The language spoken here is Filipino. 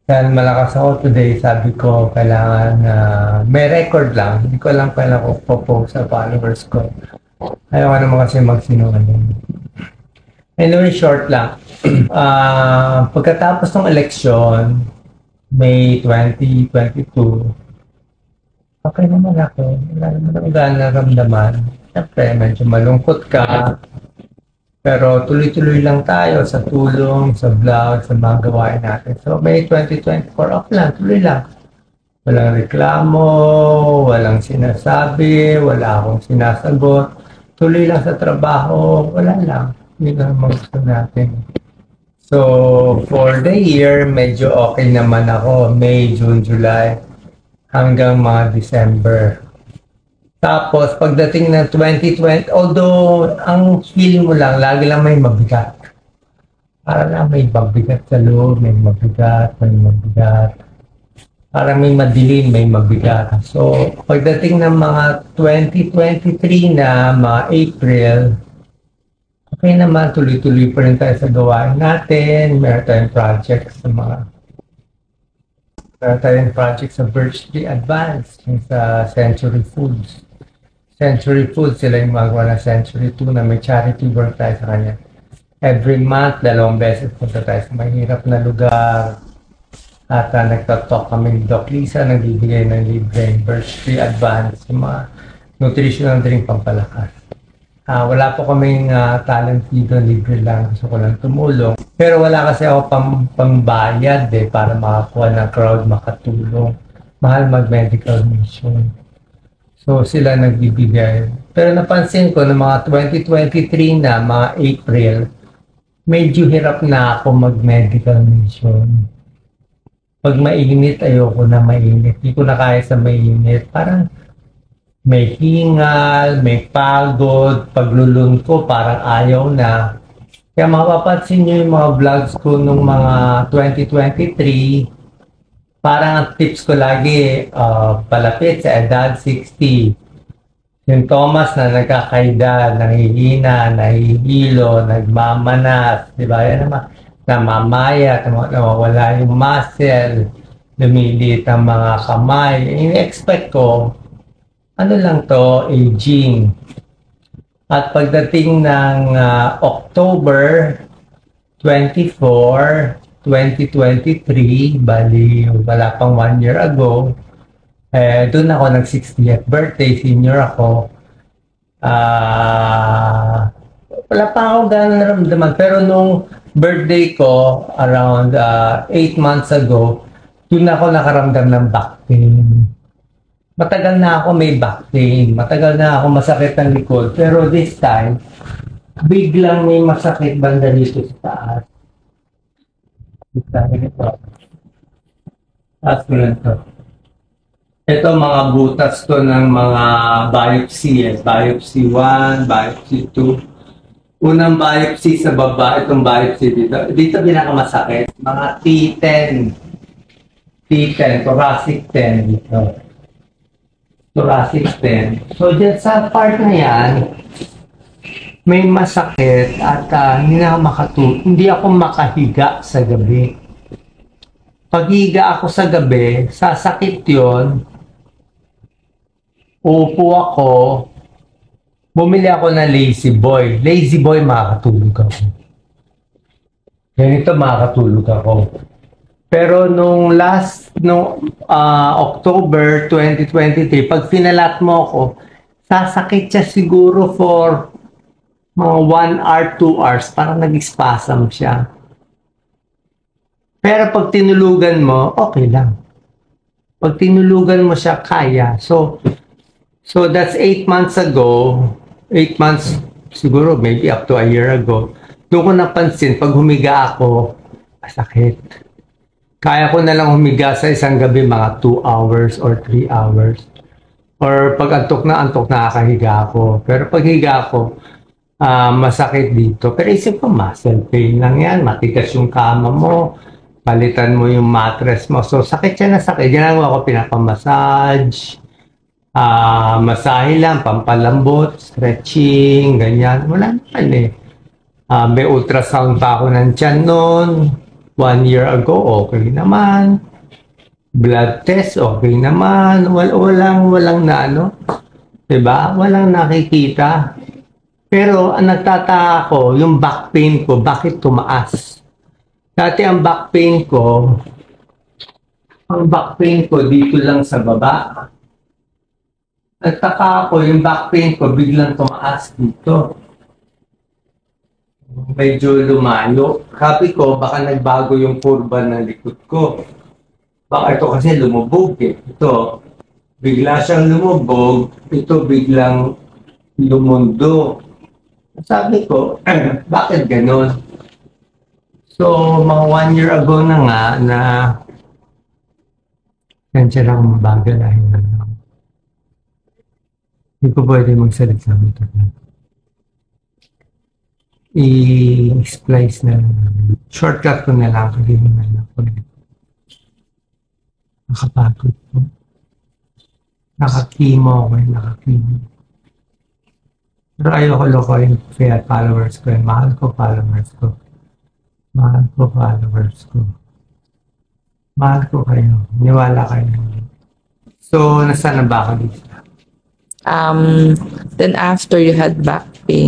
Dahil malakas ako today, sabi ko, kailangan may record lang. Hindi ko alam kailan ko po-post sa followers ko. Ayaw ka naman kasi magsinungaling. Anyway, short lang. Pagkatapos ng eleksyon, May 2022, okay naman ako. Wala naman ako gano'n naramdaman. Siyempre, medyo malungkot ka. Pero tuloy-tuloy lang tayo sa tulong, sa vlog, sa mga gawain natin. So, May 2024 off lang, tuloy lang. Walang reklamo, walang sinasabi, wala akong sinasagot. Tuloy lang sa trabaho, wala lang. Yun ang mga gusto natin. So, for the year, medyo okay naman ako. May, June, July, hanggang mga December. Tapos, pagdating ng 2020, although ang feeling mo lang, lagi lang may mabigat. Para lang may mabigat sa loob, may mabigat, may mabigat. Parang may madilim, may mabigat. So, pagdating ng mga 2023 na, mga April, okay naman, tuloy-tuloy pa rin tayo sa gawain natin. Meron tayong projects sa Birch Tree Advance, sa Century Foods. Century Foods, sila yung magawa ng Century Tuna. May charity work tayo sa kanya. Every month, 2 beses punta tayo sa mahirap na lugar. At nagtatalk kami ni Doc Lisa, nagbibigay ng libreng Birch Tree Advance, yung mga nutritional drink pampalakas. Wala po kaming talent dito, libre lang. Gusto ko lang tumulong. Pero wala kasi ako pambayad para makakuha ng crowd, makatulong. Mahal mag-medical mission. So, sila nagbibigay. Pero napansin ko na mga 2023 na, mga April, medyo hirap na ako mag-medical mission. Pag mainit, ayoko na mainit. Hindi ko na kaya sa mainit. Parang may hingal, may pagod, paglulun ko, parang ayaw na. Kaya mapapansin nyo yung mga vlogs ko nung mga 2023, parang ang tips ko lagi, palapit sa edad 60. Yung Thomas na nagkakaida, nangihina, nahihilo, nagmamanas, di ba? Yan naman, namamaya, nawawala yung muscle, lumilit ang mga kamay. In-expect ko, ano lang to, aging. At pagdating ng October 24, 2023, bali wala pang 1 year ago, doon ako nag 60th birthday, senior ako. Wala pa ako gano'n naramdaman, pero nung birthday ko, around 8 months ago, doon ako nakaramdam ng back pain. Matagal na ako may back pain, matagal na ako masakit ang likod, pero this time, biglang may masakit banda dito sa taas. Ito mga butas to ng mga biopsy. Biopsy 1, biopsy 2. Unang biopsy sa baba, itong biopsy dito. Dito pinakamasakit. Mga T10. T10, thoracic 10 dito. Thoracic 10. So dyan sa part na yan, may masakit at hindi ako makahiga sa gabi. Paghiga ako sa gabi, sasakit yon. Upo ako, bumili ako ng Lazy Boy. Lazy Boy, makakatulog ako. Ganito, makakatulog ako. Pero nung October 2023, pag pinalat mo ako, sasakit siya siguro for mga 1 hour, 2 hours, parang nag-spasm siya. Pero pag tinulugan mo, okay lang. Pag tinulugan mo siya, kaya. So that's 8 months ago, 8 months, siguro maybe up to a year ago, doon ko napansin, pag humiga ako, sakit. Kaya ko na lang humiga sa isang gabi, mga 2 hours or 3 hours. Or pag antok na, nakakahiga ako. Pero pag higa ako, masakit dito. Pero isip ko, muscle pain lang yan. Matigas yung kama mo. Palitan mo yung mattress mo. So, sakit siya na sakit. Ginagawa ko, pinapamassage. Masahe lang, pampalambot, stretching, ganyan. Wala naman eh. May ultrasound pa ako ng tiyan noon. 1 year ago, okay naman. Blood test, okay naman. Walang na ano. Diba? Walang nakikita. Pero ang nagtataka ko, yung back pain ko, bakit tumaas? Dati ang back pain ko dito lang sa baba. Nagtaka ako, yung back pain ko biglang tumaas dito. Medyo lumayo. Sabi ko, baka nagbago yung kurba ng likod ko. Baka ito kasi lumubog eh. Ito, bigla siyang lumubog. Ito biglang lumundo. Sabi ko, bakit ganun? So, mga 1 year ago na nga na kanya lang bagal ay hindi ko pwede magsalita nito. I-splice na lang. Shortcut ko na lang. Hindi naman ako. Nakapagod po. Nakakimo ako. Nakakimo. Pero ayoko lokohin kaya followers ko. Mahal ko followers ko. Mahal ko followers ko. Mahal ko kayo. Niwala kayo. So, nasaan na ba ako dito? Then after you had back pain,